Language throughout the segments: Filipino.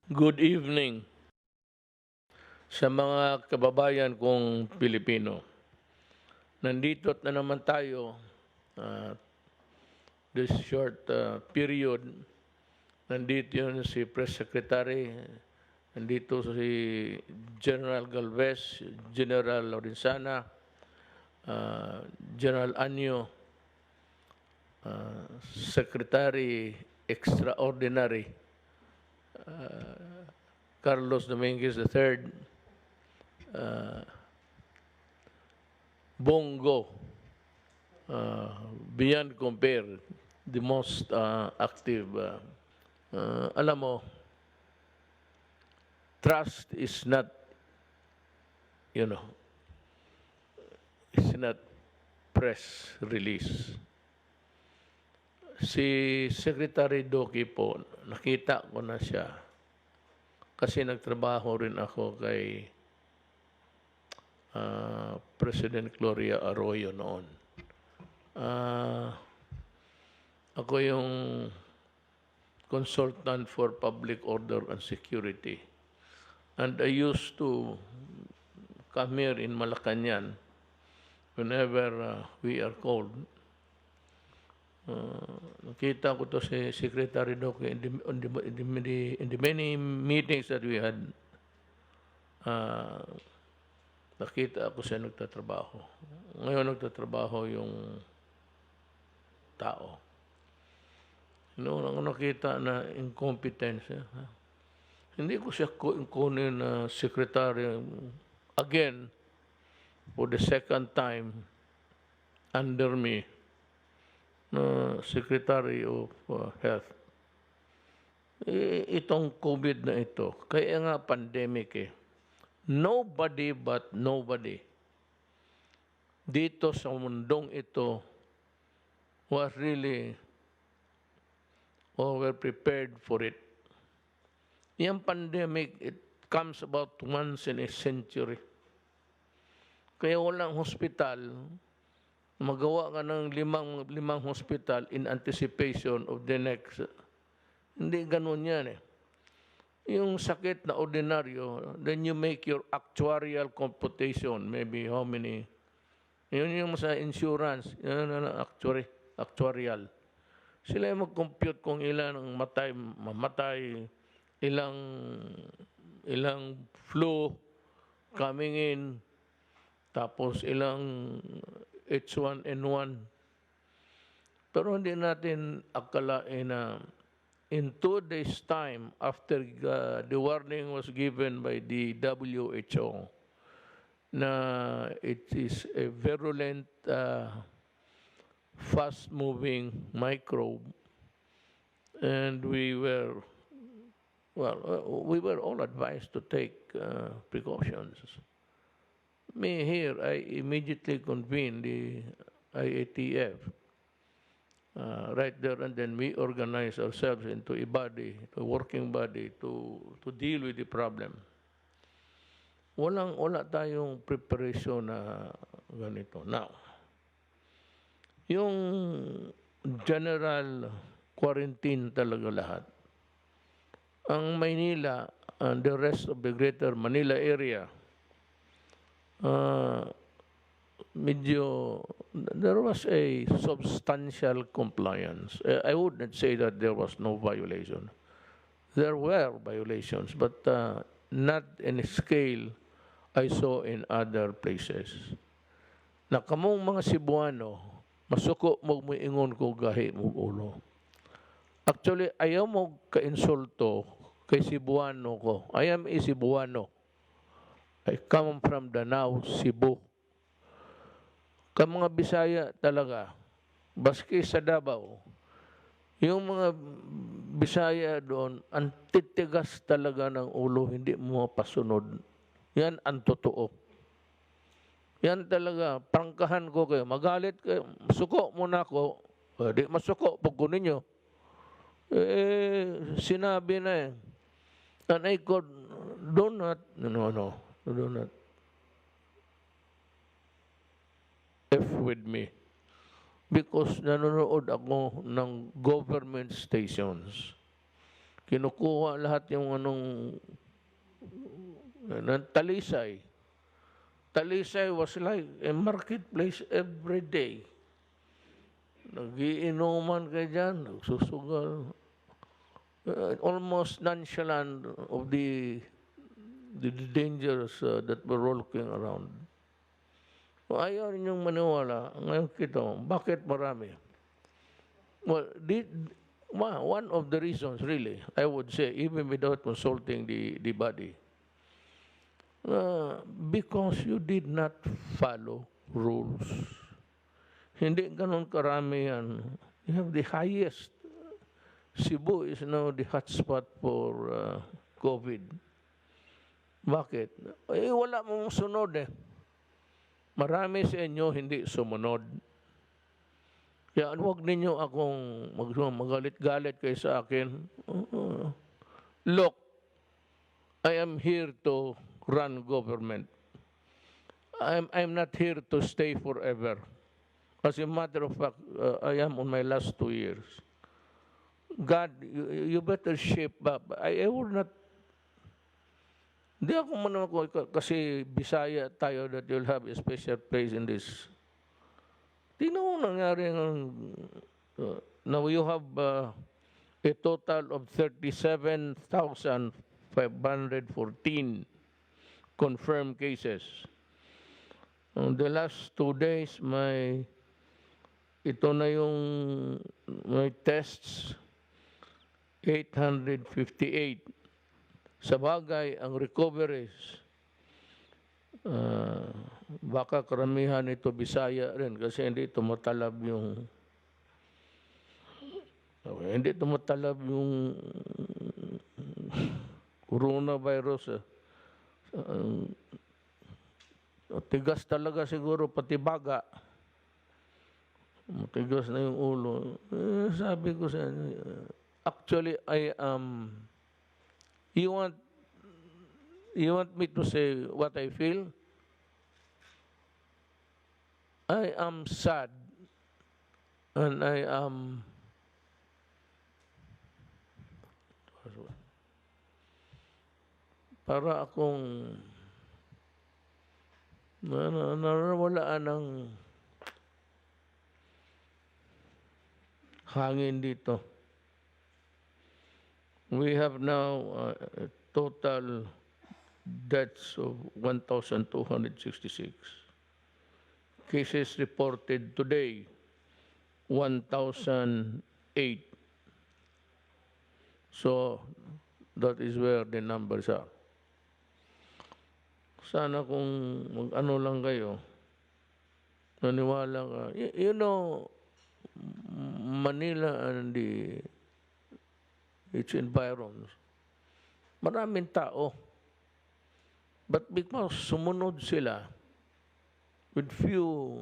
Good evening sa mga kababayan kong Pilipino. Nandito na naman tayo this short period. Nandito yun si Press Secretary, nandito si General Galvez, General Lorenzana, General Anyo, Secretary Extraordinary Carlos Dominguez III, Bongo, beyond compare, the most active. Alam mo, trust is not, it's not press release. Si Secretary Doki po, nakita ko na siya kasi nagtrabaho rin ako kay President Gloria Arroyo noon. Ako yung consultant for public order and security. And I used to come here in Malacanang whenever we are called. Nakita ko to si Secretary Doc in the many meetings that we had. Nakita ako siya nagtatrabaho. Ngayon nagtatrabaho yung tao. Noon ako nakita na incompetence. Hindi ko siya kunin na secretary again for the second time under me na Secretary of Health. Itong COVID na ito, kaya nga pandemic eh. Nobody but nobody dito sa mundong ito was really or were prepared for it. Yung pandemic, it comes about once in a century. Kaya walang hospital, magawa ka ng limang hospital in anticipation of the next. Hindi ganun yan eh. Yung sakit na ordinaryo, then you make your actuarial computation, maybe how many. Yun yung sa insurance, yun actuarial. Sila yung mag-compute kung ilan ang mamatay, ilang flu coming in, tapos ilang H1N1. Pero hindi natin akalain na in 2 days' time after the warning was given by the WHO na it is a virulent, fast-moving microbe, and we were all advised to take precautions. Me here, I immediately convened the IATF right there, and then we organized ourselves into a working body to deal with the problem. Wala tayong preparation na ganito. Now, yung general quarantine talaga lahat. Ang Maynila and the rest of the greater Manila area, there was a substantial compliance. I wouldn't say that there was no violation. There were violations, but not in a scale I saw in other places. Na kamong mga Cebuano, masuko mo ingon ko gahi mo ulo. Actually, ayaw mo ka-insulto kay Cebuano ko. I am a Cebuano. I come from Danao, Cebu. Ka mga Bisaya talaga, baski sa Davao, yung mga Bisaya doon, ang titigas talaga ng ulo, hindi mo pasunod. Yan ang totoo. Yan talaga, prangkahan ko kayo. Magalit kayo, masuko muna ako. Di masuko, pag ninyo. Sinabi na eh. And I could, do not F with me. Because nanonood ako ng government stations. Kinukuha lahat yung talisay. Talisay was like a marketplace every day. Nagiinuman ka dyan, nagsusugal. Almost nonchalant of the dangers that were lurking around. Ayaw ninyong maniwala. Ngayon kita, bakit marami? Well, one of the reasons, really, I would say, even without consulting the body, because you did not follow rules. Hindi ganun karami yan. You have the highest. Cebu is now the hotspot for COVID. Bakit? Wala mong sunod eh. Marami sa inyo hindi sumunod. Kaya huwag ninyo akong magalit-galit kayo sa akin. Look, I am here to run government. I'm not here to stay forever. As a matter of fact, I am on my last 2 years. God, you better shape up. I would not. Hindi ako man kasi Bisaya tayo that you'll have a special place in this. Tingnan mo nangyari now you have a total of 37,514 confirmed cases. On the last 2 days, ito na yung may tests, 858. Sa bagay, ang recoveries, baka karamihan ito Bisaya rin kasi hindi tumatalab yung coronavirus. Tigas talaga siguro, pati baga. Matigas na yung ulo. Sabi ko sa inyo, actually, you want me to say what I feel? I am sad and I am para akong nawalaan ng hangin dito. We have now total deaths of 1,266. Cases reported today, 1,008. So, that is where the numbers are. Sana kung mag-ano lang kayo, naniwala ka. You know, Manila and its environs, maraming tao. But because sumunod sila with few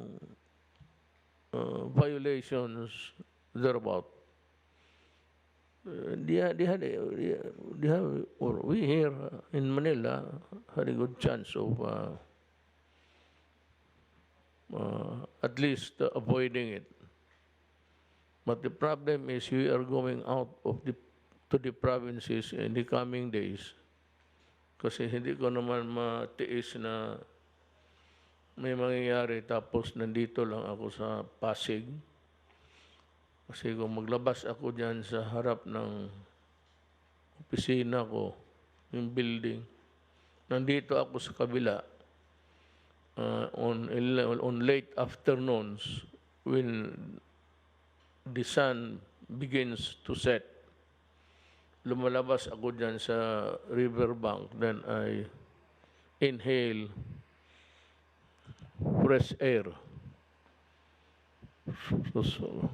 violations thereabout, we here in Manila had a good chance of at least avoiding it. But the problem is we are going out to the provinces in the coming days. Kasi hindi ko naman matiis na may mangyayari tapos nandito lang ako sa Pasig. Kasi kung maglabas ako dyan sa harap ng opisina ko, yung building, nandito ako sa kabila on late afternoons when the sun begins to set. Lumalabas ako dyan sa riverbank, then I inhale fresh air. So,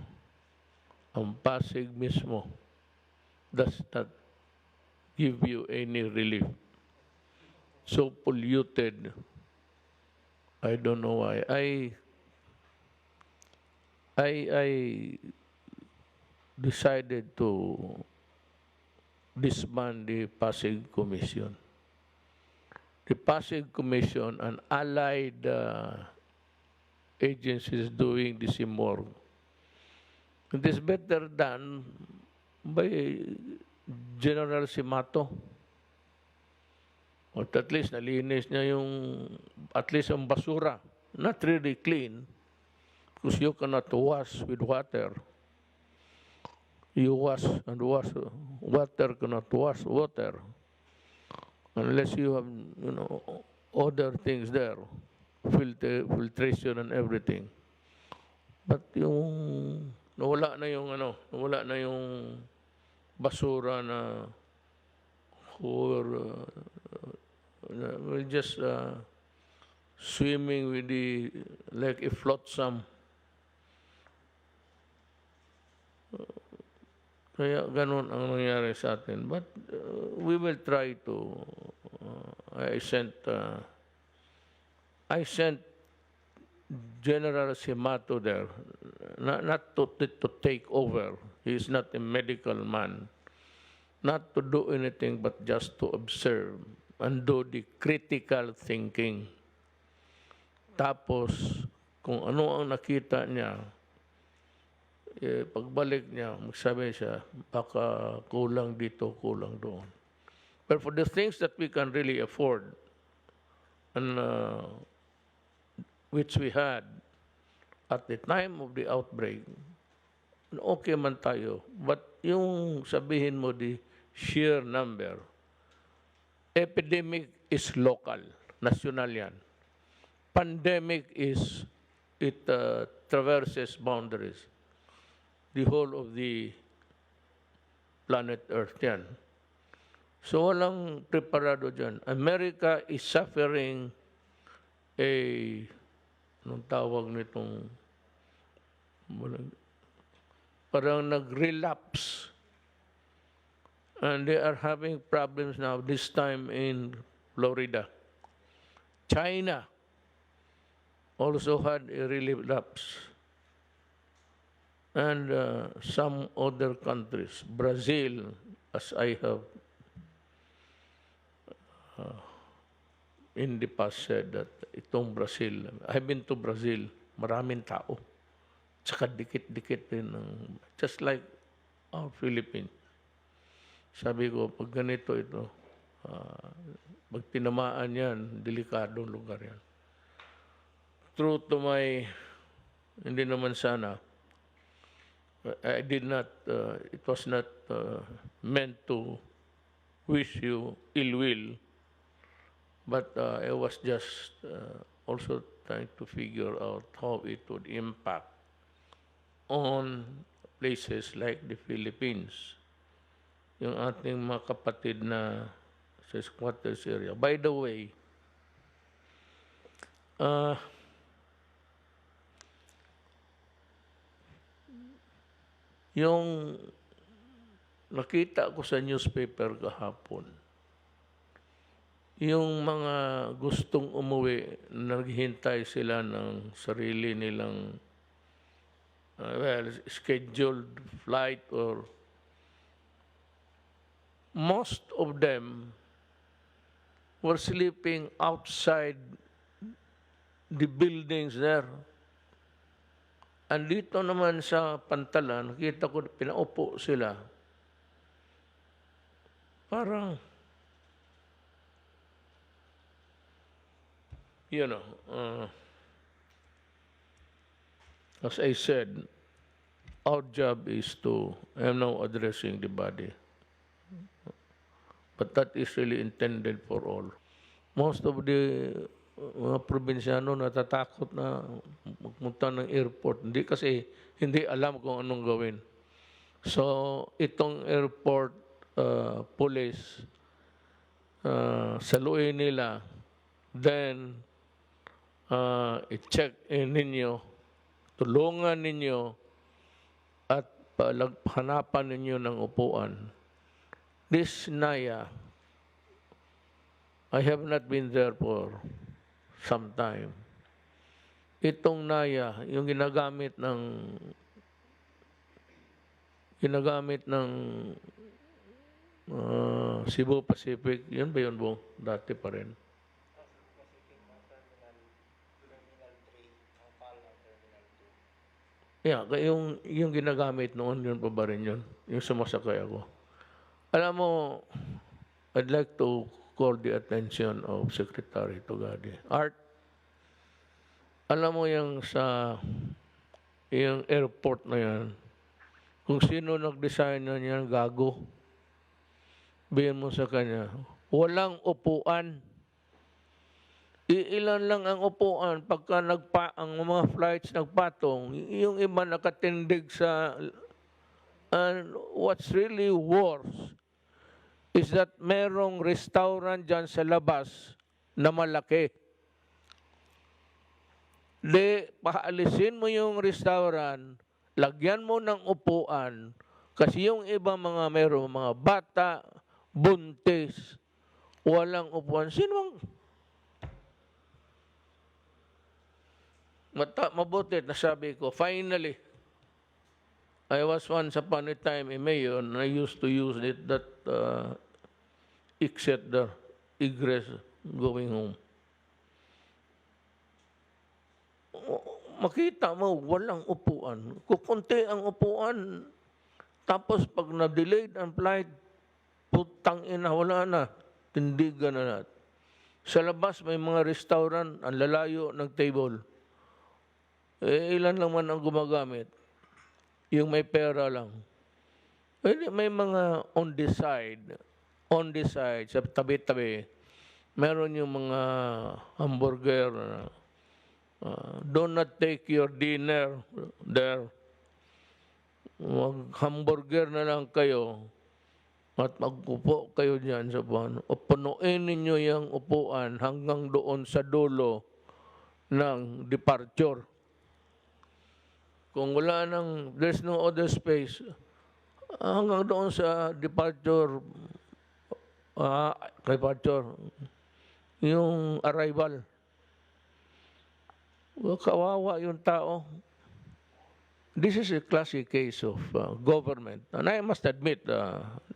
ang Pasig mismo does not give you any relief. So polluted. I don't know why. I decided to disband the Pasig Commission. The Pasig Commission and allied agencies doing the same work. It is better done by General Simato. At least nalinis niya yung, at least ang basura. Not really clean, because you cannot wash with water. You wash and wash. Water cannot wash water. Unless you have, other things there. Filtration and everything. But yung, nawala na yung basura na, or we're just swimming with like a flotsam. Kaya ganun ang nangyari sa atin. But we will try to, I sent General Simato there, not to take over. He is not a medical man. Not to do anything but just to observe and do the critical thinking. Tapos, kung ano ang nakita niya, pagbalik niya, magsabi siya, baka kulang dito, kulang doon. But for the things that we can really afford, and which we had at the time of the outbreak, okay man tayo. But yung sabihin mo the sheer number, epidemic is local, national yan. Pandemic is, it traverses boundaries. The whole of the planet Earth yan. So walang preparado dyan. America is suffering anong tawag nitong, parang nag-relapse. And they are having problems now, this time in Florida. China also had a relapse. And some other countries, Brazil, as I have in the past said that itong Brazil, I've been to Brazil, maraming tao. Tsaka dikit-dikit din, just like our Philippines. Sabi ko, pag ganito ito, pag tinamaan yan, delikadong lugar yan. True to my, hindi naman sana, I did not, it was not meant to wish you ill will, but I was just also trying to figure out how it would impact on places like the Philippines, yung ating mga kapatid na sa squatters area. By the way, yung nakita ko sa newspaper kahapon, yung mga gustong umuwi, naghihintay sila ng sarili nilang scheduled flight, or most of them were sleeping outside the buildings there. Andito naman sa Pantalan, nakita ko pinaupo sila. Parang, as I said, our job is to, I am now addressing the body. But that is really intended for all. Most of the mga probinsyano natatakot na magpunta ng airport. Hindi kasi hindi alam kung anong gawin. So, itong airport police, saluin nila, then i-check in ninyo, tulungan ninyo, at hanapan ninyo ng upuan. This Naya, I have not been there for some time. Itong Naya, yung ginagamit ng Cebu Pacific, yun ba yun, Bong? Dati pa rin. Yeah, yung ginagamit noon, yun pa ba rin yun? Yung sumasakay ako. Alam mo, I'd like to call the attention of Secretary Tugadi. Art, alam mo yung airport na yan, kung sino nag-design na yan, gago. Bihin mo sa kanya, walang upuan. Iilan lang ang upuan pagka ang mga flights nagpatong, yung iba nakatindig sa... And what's really worse is that merong restaurant dyan sa labas na malaki. Paalisin mo yung restaurant, lagyan mo ng upuan, kasi yung iba merong mga bata, buntis, walang upuan. Sino mabuti na sabi ko, finally, I was once upon a time a mayor and I used to use that exit there, egress going home. Makita mo, walang upuan. Kukunti ang upuan. Tapos pag na-delayed ang flight, putang ina, wala na. Tindigan na lahat. Sa labas may mga restaurant, ang lalayo ng table. Ilan lang man ang gumagamit. Yung may pera lang. May mga on the side, sa tabi-tabi, meron yung mga hamburger. Do not take your dinner there. Hamburger na lang kayo at magpupo kayo dyan sa buwan. O punuin ninyo yung upuan hanggang doon sa dulo ng departure. Kung wala there's no other space, hanggang doon sa departure, yung arrival. Kawawa yung tao. This is a classic case of government. And I must admit,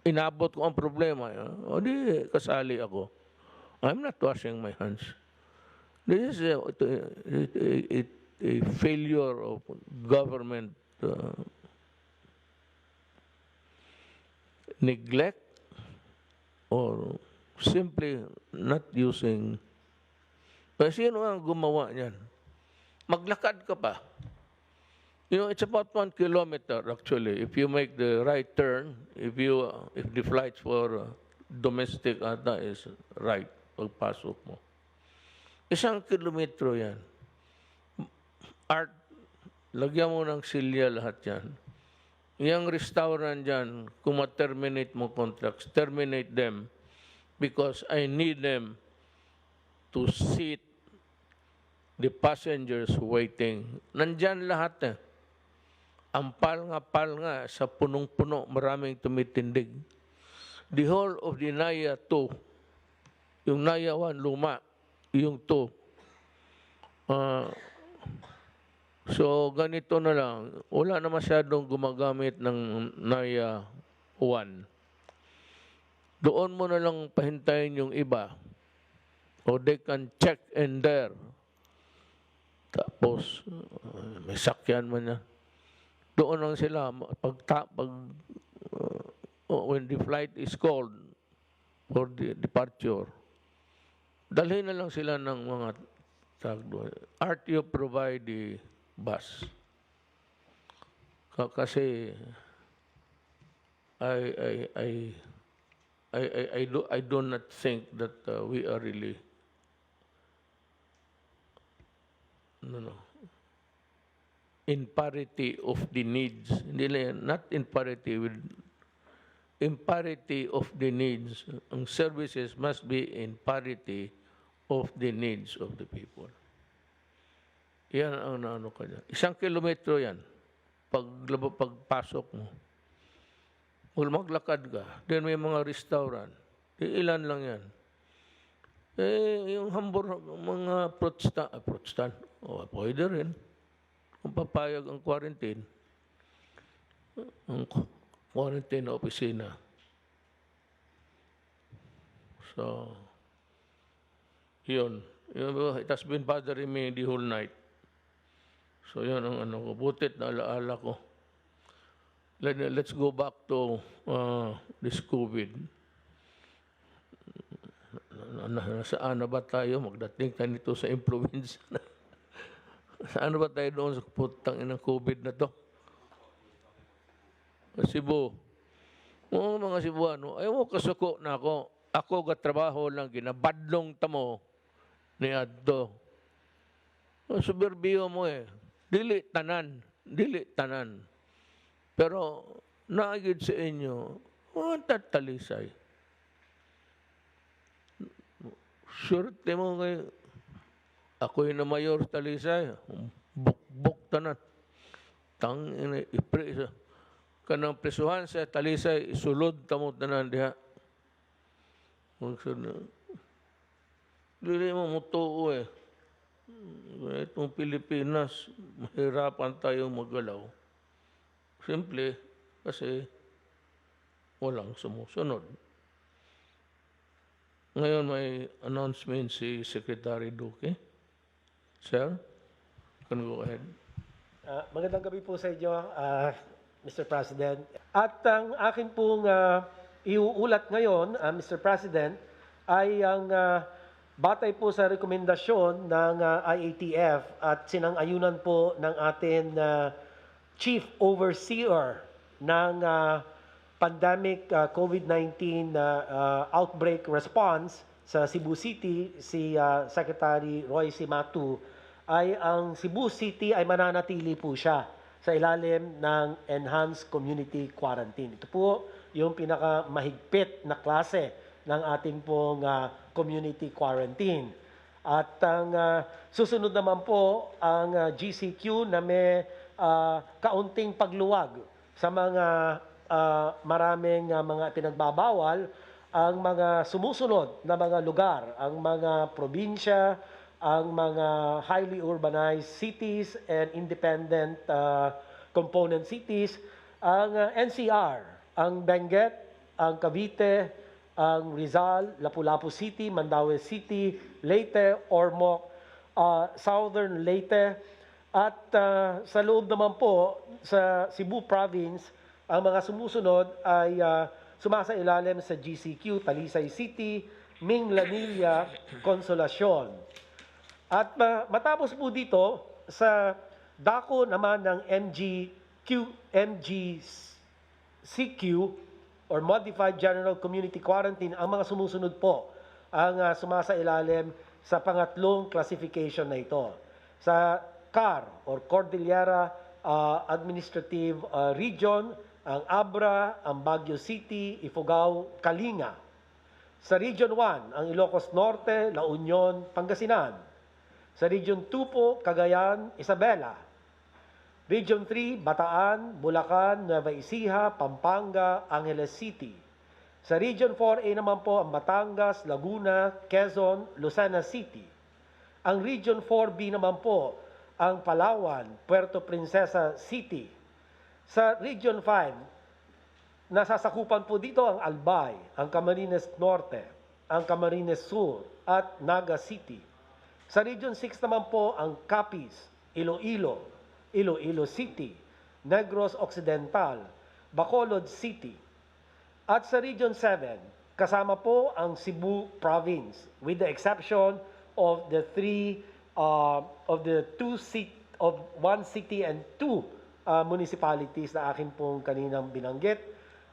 inabot ko ang problema. O di, kasali ako. I'm not washing my hands. This is a failure of government neglect or simply not using. Kasi sino ang gumawa niyan? Maglakad ka pa. You know, it's about 1 kilometer actually. If you make the right turn, if the flights for domestic ata is right, pagpasok mo. 1 kilometro yan. Art, lagyan mo ng silya lahat yan. Yung restaurant dyan, kung ma-terminate mo contracts, terminate them because I need them to seat the passengers waiting. Nandyan lahat eh. Ang pal nga, sa punong-puno, maraming tumitindig. The whole of the NAIA 2, yung NAIA 1, luma, yung 2, so, ganito na lang. Wala na masyadong gumagamit ng NAIA 1. Doon mo na lang pahintayin yung iba. O they can check in there. Tapos, may sakyan man yan. Doon lang sila, when the flight is called for the departure, dalhin na lang sila ng mga tagdo. RTO provide the bus. Kasi I do not think that we are really in parity of the needs. Not in parity with of the needs. Ang services must be in parity of the needs of the people. Yan ang naano ka dyan. 1 kilometro yan. Pagpasok mo. Maglakad ka. Then may mga restaurant. Ilan lang yan. Yung mga fruitstan. Pwede rin. Kung papayag ang quarantine. Ang quarantine na opisina. So, yun. It has been bothering me the whole night. So, yun ang ko. Butit na alaala ko. let's go back to this COVID. Saan na ba tayo? Magdating tayo nito sa influenza na. Saan na ba tayo doon sa putang inang COVID na to? Cebu. Oo, mga Cebuano, ayaw mo kasuko na ako. Ako gatrabaho lang, ginabadlong tamo ni Adto. Suberbiyo mo eh. Dili tanan. Dili tanan. Pero, naagid sa inyo, tatalisay. Surte mo kayo. Ako'y na mayor talisay. Buk-buk tanan. Tang ina ipresa. Kanang presuhan sa talisay, isulod tamo tanan diha. Magsud na. Dili mo mutuo eh. Itong Pilipinas, mahirapan tayong maggalaw. Simple, kasi walang sumusunod. Ngayon may announcement si Secretary Duque. Sir, can go ahead. Magandang gabi po sa inyo, Mr. President. At ang akin pong iuulat ngayon, Mr. President, ay ang batay po sa rekomendasyon ng IATF at sinang-ayunan po ng ating Chief Overseer ng Pandemic COVID-19 Outbreak Response sa Cebu City, si Secretary Roy Simatu, ay ang Cebu City ay mananatili po siya sa ilalim ng Enhanced Community Quarantine. Ito po yung pinakamahigpit na klase ng ating pong community quarantine. At ang susunod naman po ang GCQ na may kaunting pagluwag sa mga maraming mga pinagbabawal, ang mga sumusunod na mga lugar, ang mga probinsya, ang mga highly urbanized cities and independent component cities, ang NCR, ang Benguet, ang Cavite, ang Rizal, Lapu-Lapu City, Mandaue City, Leyte, Ormoc, Southern Leyte, at sa loob naman po sa Cebu Province, ang mga sumusunod ay sumasailalim sa GCQ, Talisay City, Minglanilla, Consolacion. At matapos po dito, sa dako naman ng MGCQ or Modified General Community Quarantine, ang mga sumusunod po ang sumasailalim sa pangatlong classification na ito. Sa CAR or Cordillera Administrative Region, ang Abra, ang Baguio City, Ifugao, Kalinga. Sa Region 1, ang Ilocos Norte, La Union, Pangasinan. Sa Region 2 po, Cagayan, Isabela. Region 3, Bataan, Bulacan, Nueva Ecija, Pampanga, Angeles City. Sa Region 4A naman po, ang Batangas, Laguna, Quezon, Lucena City. Ang Region 4B naman po, ang Palawan, Puerto Princesa City. Sa Region 5, nasasakupan po dito ang Albay, ang Camarines Norte, ang Camarines Sur, at Naga City. Sa Region 6 naman po ang Capiz, Iloilo, Iloilo City, Negros Occidental, Bacolod City. At sa Region 7, kasama po ang Cebu Province with the exception of the one city and two municipalities na akin pong kaninang binanggit.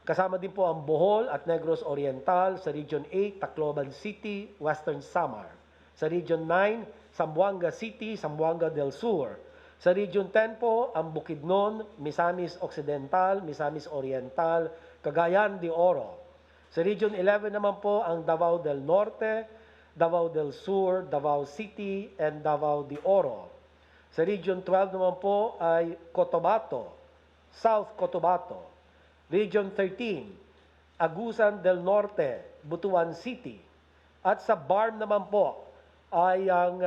Kasama din po ang Bohol at Negros Oriental sa Region 8, Tacloban City, Western Samar. Sa Region 9, Zamboanga City, Zamboanga del Sur. Sa Region 10 po, ang Bukidnon, Misamis Occidental, Misamis Oriental, Cagayan de Oro. Sa Region 11 naman po, ang Davao del Norte, Davao del Sur, Davao City, and Davao de Oro. Sa Region 12 naman po ay Cotabato, South Cotabato. Region 13, Agusan del Norte, Butuan City. At sa BARM naman po ay ang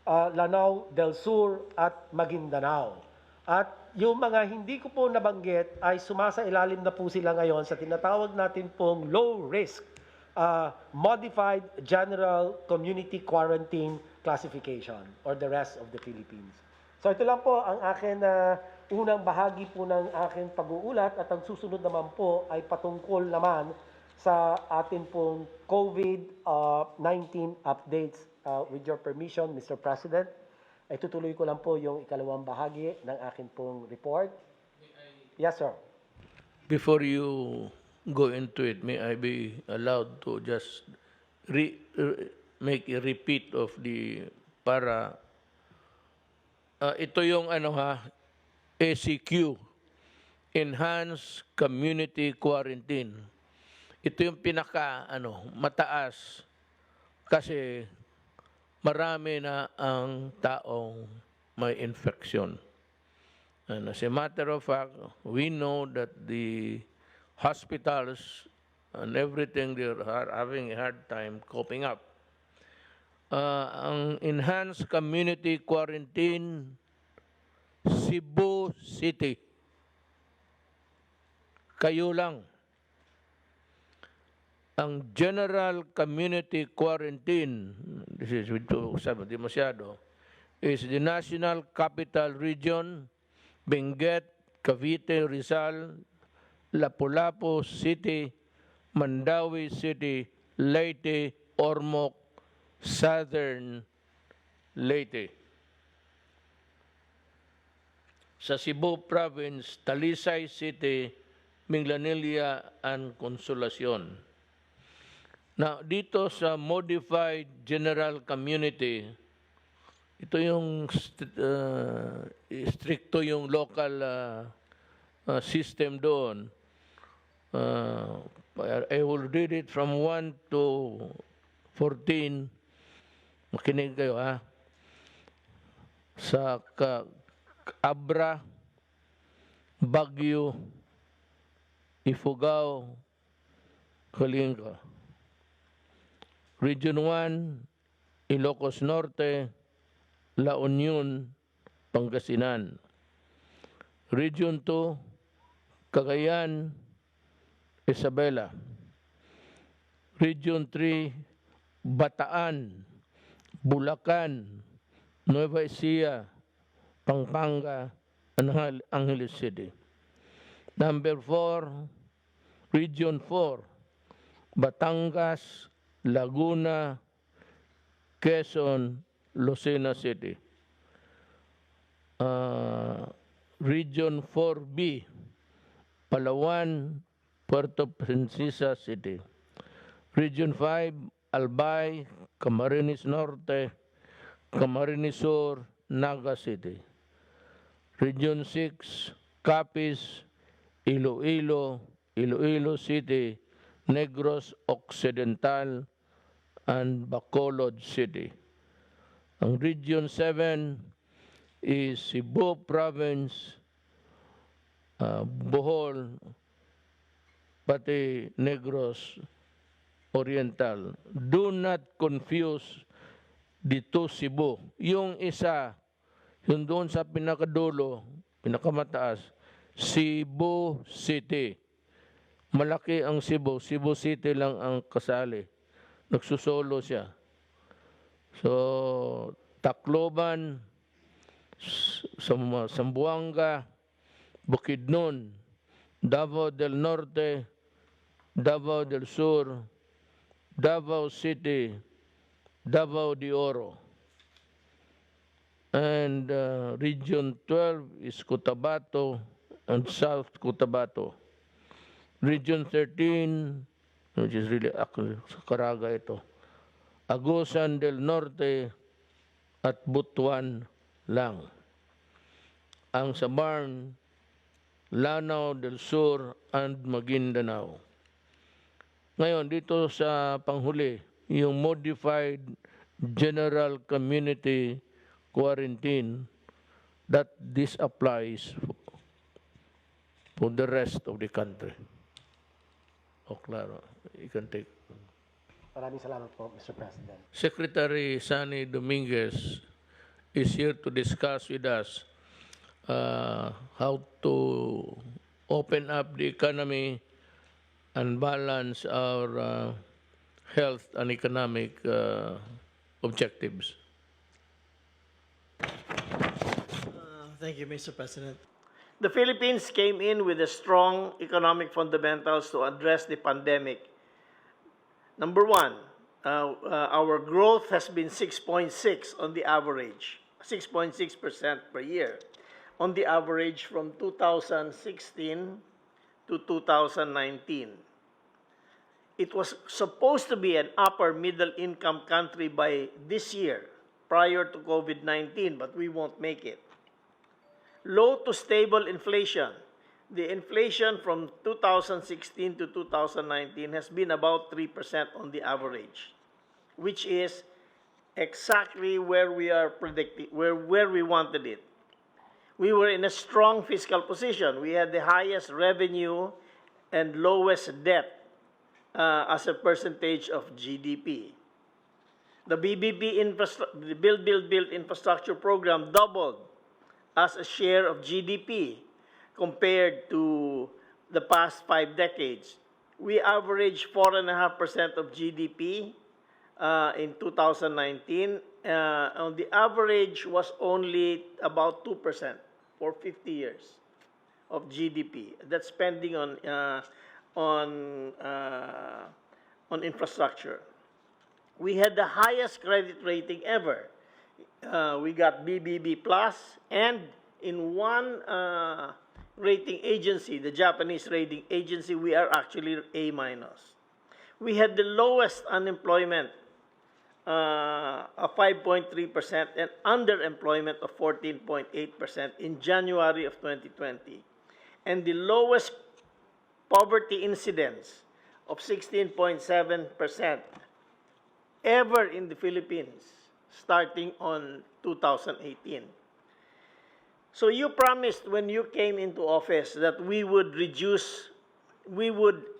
Lanao del Sur at Maguindanao. At yung mga hindi ko po nabanggit ay sumasailalim na po sila ngayon sa tinatawag natin pong low risk Modified General Community Quarantine Classification or the rest of the Philippines. So ito lang po ang akin na unang bahagi po ng aking pag-uulat at ang susunod naman po ay patungkol naman sa atin pong COVID-19 updates. With your permission, Mr. President, ay tutuloy ko lang po yung ikalawang bahagi ng akin pong report. Yes, sir. Before you go into it, may I be allowed to just make a repeat of the para ito yung ACQ, Enhanced Community Quarantine. Ito yung pinaka mataas kasi marami na ang taong may infection. And as a matter of fact, we know that the hospitals and everything, they are having a hard time coping up. Ang enhanced community quarantine, Cebu City. Kayo lang. Ang general community quarantine, this is with di masyado, is the National Capital Region, Benguet, Cavite, Rizal, Lapu-Lapu City, Mandawi City, Leyte, Ormoc, Southern Leyte. Sa Cebu Province, Talisay City, Minglanilla, and Consolacion. Now, dito sa Modified General Community, ito yung stricto yung local system doon. I will read it from 1 to 14. Makinig kayo, ha? Sa Abra, Baguio, Ifugao, Kalinga. Region 1, Ilocos Norte, La Union, Pangasinan. Region 2, Cagayan, Isabela. Region 3, Bataan, Bulacan, Nueva Ecija, Pampanga, and Angeles City. Number 4, Region 4, Batangas, Laguna, Quezon, Lucena City. Region 4B, Palawan, Puerto Princesa City. Region 5, Albay, Camarines Norte, Camarines Sur, Naga City. Region 6, Capiz, Iloilo, Iloilo City, Negros Occidental, and Bacolod City. Ang Region 7 is Cebu Province, Bohol, pati Negros Oriental. Do not confuse the two Cebu. Yung isa, yung doon sa pinakadulo, pinakamataas, Cebu City. Malaki ang Cebu. Cebu City lang ang kasali. Nagsusolo siya. So, Tacloban, Zamboanga, Bukidnon, Davao del Norte, Davao del Sur, Davao City, Davao de Oro. And Region 12 is Cotabato and South Cotabato. Region 13, which is really sa Caraga ito, Agusan del Norte at Butuan lang. Ang Sabarn, Lanao del Sur and Maguindanao. Ngayon, dito sa panghuli, yung Modified General Community Quarantine, that this applies for the rest of the country. O claro, you can take. Maraming salamat po, Mr. President. Secretary Sani Dominguez is here to discuss with us how to open up the economy and balance our health and economic objectives. Thank you, Mr. President. The Philippines came in with a strong economic fundamentals to address the pandemic. Number one, our growth has been 6.6 on the average, 6.6% per year, on the average from 2016 to 2019. It was supposed to be an upper middle income country by this year, prior to COVID-19, but we won't make it. Low to stable inflation. The inflation from 2016 to 2019 has been about 3% on the average, which is exactly where we are predicting, where we wanted it. We were in a strong fiscal position. We had the highest revenue and lowest debt as a percentage of GDP. The the Build infrastructure program doubled as a share of GDP compared to the past 5 decades. We averaged 4.5% of GDP in 2019. On the average was only about 2% for 50 years of GDP. That's spending on infrastructure. We had the highest credit rating ever. We got BBB plus, and in one rating agency, the Japanese rating agency, we are actually A minus. We had the lowest unemployment of 5.3% and underemployment of 14.8% in January of 2020, and the lowest poverty incidence of 16.7% ever in the Philippines, starting on 2018. So you promised when you came into office that we would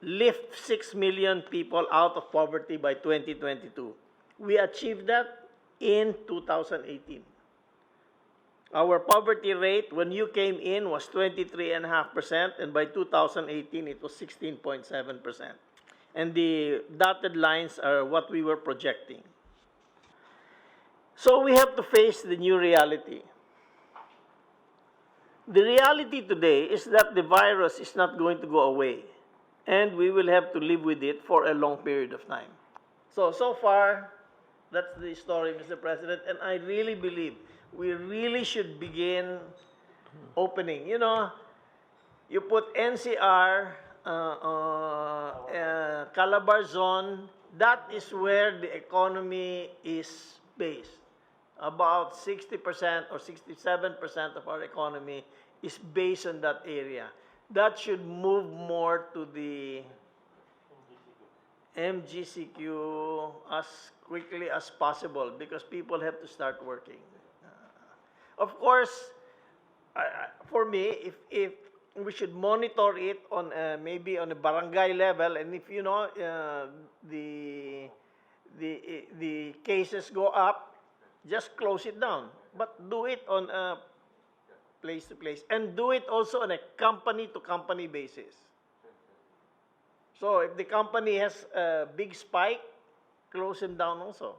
lift 6 million people out of poverty by 2022. We achieved that in 2018. Our poverty rate when you came in was 23.5%, and by 2018 it was 16.7%. And the dotted lines are what we were projecting. So we have to face the new reality. The reality today is that the virus is not going to go away, and we will have to live with it for a long period of time. So far, that's the story, Mr. President, and I really believe we really should begin opening. You know, you put NCR, Calabar zone, that is where the economy is based. About 60% or 67% of our economy is based on that area. That should move more to the MGCQ as quickly as possible because people have to start working. Of course, for me, if we should monitor it on maybe on a barangay level, and if you know the cases go up, just close it down. But do it on a place to place, and do it also on a company to company basis. So if the company has a big spike, close them down also.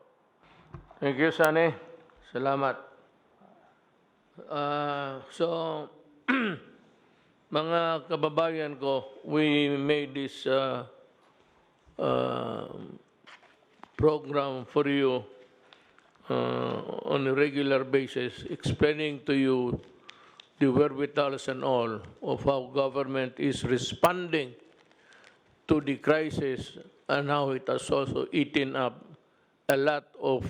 Thank you, Sani. Salamat. Mga kababayan ko, we made this program for you on a regular basis, explaining to you the wherewithals and all of how government is responding to the crisis and how it has also eaten up a lot of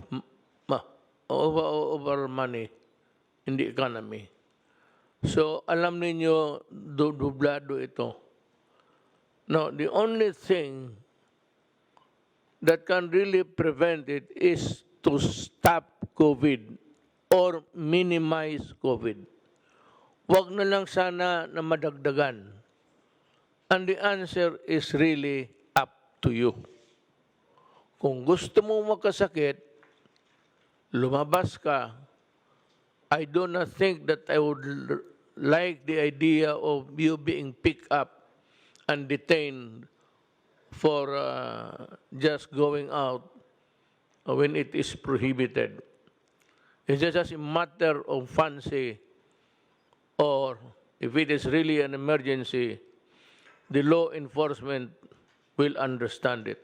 our money in the economy. So, alam ninyo, dublado ito. Now, the only thing that can really prevent it is to stop COVID or minimize COVID. Wag na lang sana na madagdagan. And the answer is really up to you. Kung gusto mo magkasakit, lumabas ka. I do not think that I would like the idea of you being picked up and detained for just going out when it is prohibited. It's just a matter of fancy or if it is really an emergency, the law enforcement will understand it.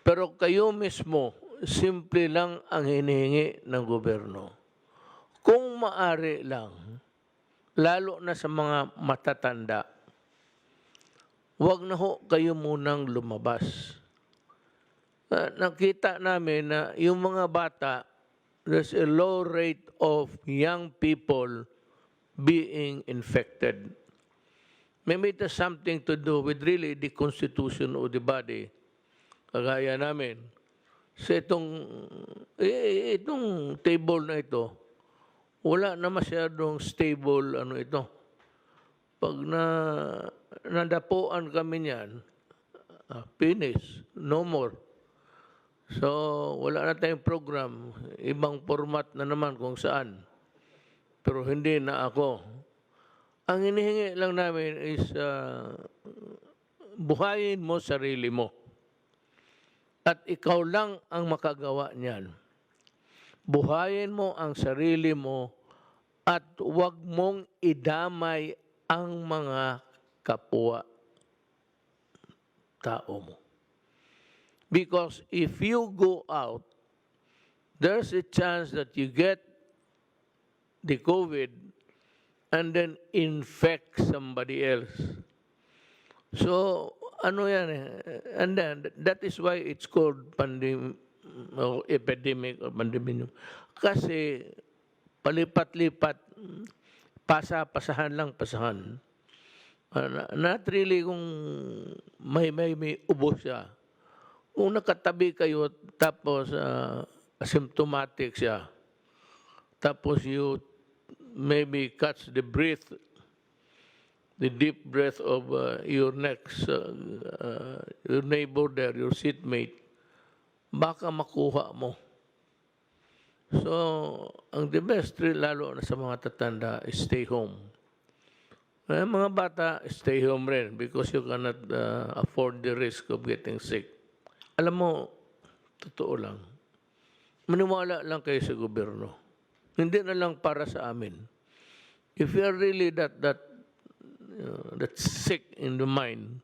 Pero kayo mismo, simple lang ang hinihingi ng gobyerno. Kung maari lang, lalo na sa mga matatanda, wag na ho kayo munang lumabas. Nakita namin na yung mga bata, there's a low rate of young people being infected. Maybe it has something to do with really the constitution of the body. Kagaya namin, sa itong table na ito, wala na masyadong stable ito. Pag nadapuan kami niyan, finish, no more. So, wala na tayong program, ibang format na naman kung saan. Pero hindi na ako. Ang hinihingi lang namin is buhayin mo sarili mo. At ikaw lang ang makagawa niyan. Buhayin mo ang sarili mo at huwag mong idamay ang mga kapwa tao mo. Because if you go out, there's a chance that you get the COVID and then infect somebody else. So, yan and then that is why it's called epidemic or pandemic. Kasi palipat-lipat, pasahan lang. Not really kung may ubo siya. Kung nakatabi kayo tapos asymptomatic siya, tapos you maybe catch the breath, the deep breath of your your neighbor there, your seatmate, baka makuha mo. So, ang the best, lalo na sa mga tatanda, is stay home. Mga bata, stay home rin because you cannot afford the risk of getting sick. Alam mo, totoo lang, maniwala lang kayo sa gobyerno. Hindi na lang para sa amin. If you are really that sick in the mind,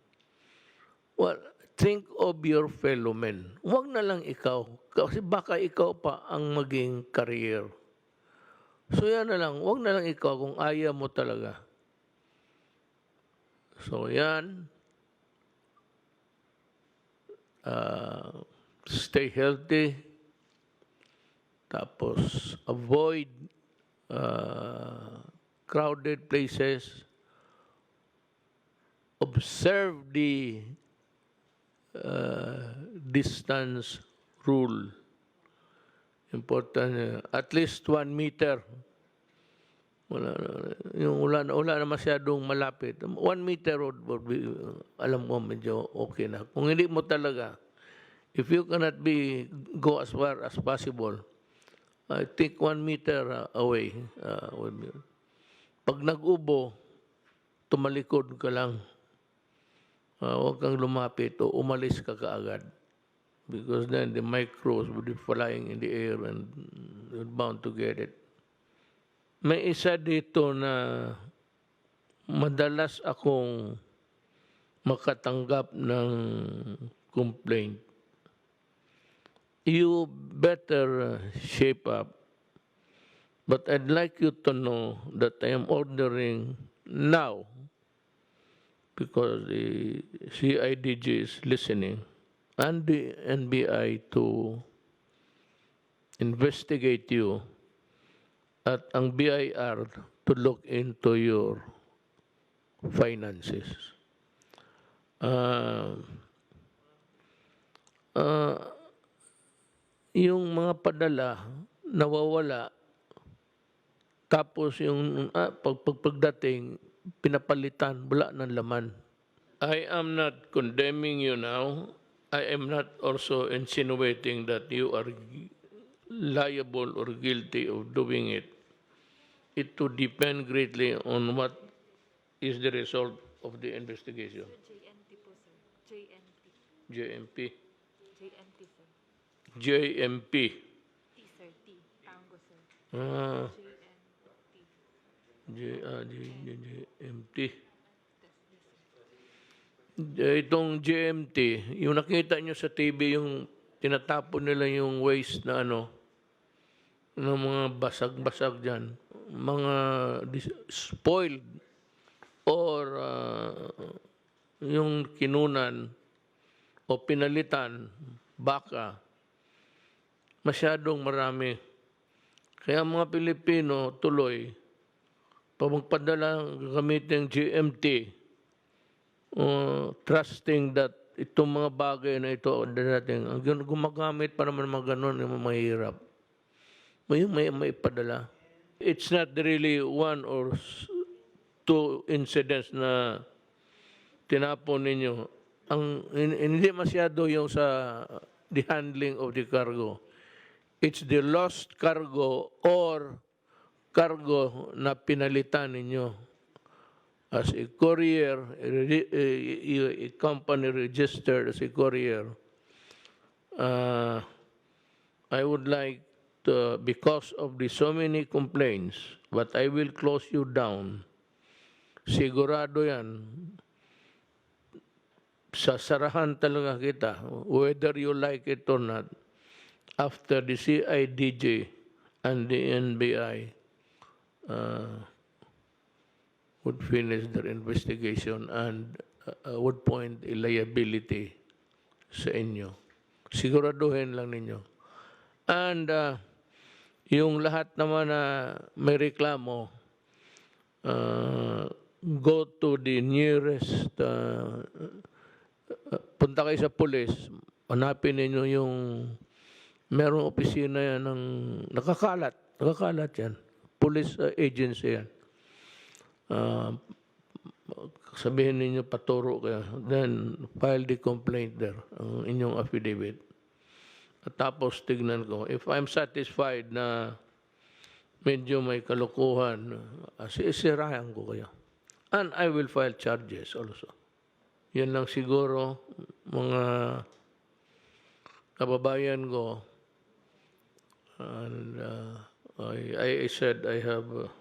well, think of your fellow men. Huwag na lang ikaw, kasi baka ikaw pa ang maging career. So yan na lang, huwag na lang ikaw kung ayaw mo talaga. So yan, stay healthy, tapos avoid crowded places, observe the distance rule. Important, at least 1 meter. Wala na masyadong malapit. 1 meter would be, alam mo, medyo okay na. Kung hindi mo talaga, if you cannot go as far as possible, I think 1 meter away. Pag nag-ubo, tumalikod ka lang. Huwag kang lumapit o umalis ka kaagad. Because then the microbes would be flying in the air and you're bound to get it. May isa dito na madalas akong makatanggap ng complaint. You better shape up. But I'd like you to know that I am ordering now, because the CIDG is listening, and the NBI to investigate you, at ang BIR to look into your finances. Yung mga padala, nawawala, tapos yung pagdating, pinapalitan, wala ng laman. I am not condemning you now. I am not also insinuating that you are liable or guilty of doing it. It would depend greatly on what is the result of the investigation. JNT po, sir. JNT. JMP. JNT, sir. JMP. T, sir. T. Tango, sir. Ah, JNT. GMT. Itong GMT, yung nakita nyo sa TV, yung tinatapon nila yung waste na ng mga basag-basag dyan, mga spoiled or yung kinunan o pinalitan, baka, masyadong marami. Kaya mga Pilipino tuloy, pag magpadala gamitin ng GMT, trusting that itong mga bagay na ito darating, ang gumagamit para naman mga ganun, yung mahirap. May ipadala. It's not really one or two incidents na tinapon ninyo. Hindi masyado yung sa the handling of the cargo. It's the lost cargo or cargo na pinalitan ninyo. As a courier, a company registered as a courier, I would like to, because of the so many complaints, but I will close you down. Sigurado yan. Sasarahan talaga kita, whether you like it or not, after the CIDJ and the NBI would finish their investigation and would point a liability sa inyo. Siguraduhin lang ninyo. And yung lahat naman na may reklamo, go to the nearest, punta kayo sa police, hanapin ninyo yung merong opisina yan ng nakakalat yan. Police agency yan. Sabihin ninyo paturo kayo, then file the complaint there, ang inyong affidavit. At tapos tignan ko, if I'm satisfied na medyo may kalukuhan, sisirahan ko kayo. And I will file charges also. Yan lang siguro, mga kababayan ko. And I said I have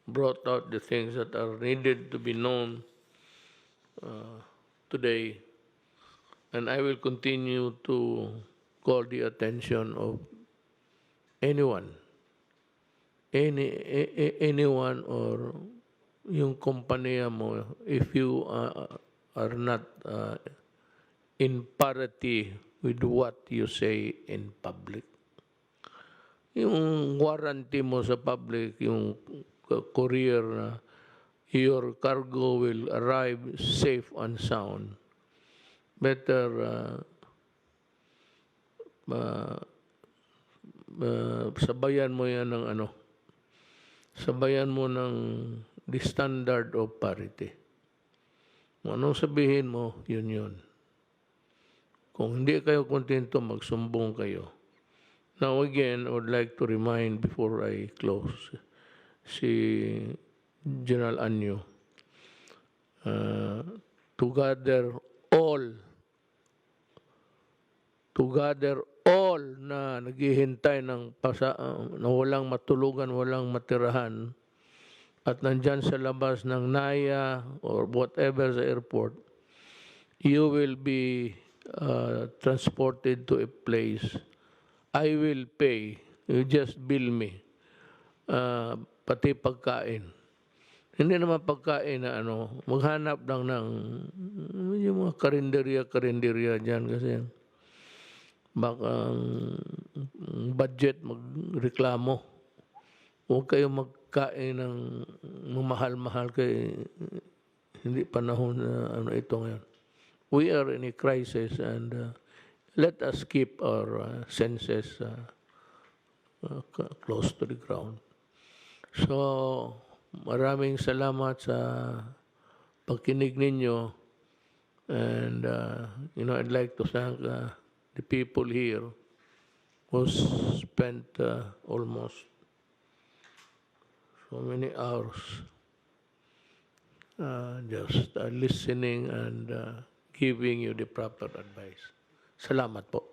brought out the things that are needed to be known today, and I will continue to call the attention of anyone or yung kompanya mo, if you are not in parity with what you say in public. Yung warranty mo sa public, yung courier na your cargo will arrive safe and sound. Better sabayan mo yan ng sabayan mo ng the standard of parity. Kung anong sabihin mo, yun. Kung hindi kayo kontento, magsumbong kayo. Now again, I would like to remind before I close, si General Anyo, to gather all na naghihintay na walang matulugan, walang matirahan, at nandyan sa labas ng NAIA or whatever sa airport, you will be transported to a place. I will pay. You just bill me. Pati pagkain. Hindi naman pagkain na maghanap lang ng yung mga karinderya dyan kasi baka budget magreklamo. Huwag kayo magkain ng mahal-mahal kay hindi panahon na ito ngayon. We are in a crisis and let us keep our senses close to the ground. So, maraming salamat sa pagkinig ninyo, and I'd like to thank the people here who spent almost so many hours just listening and giving you the proper advice. Salamat po.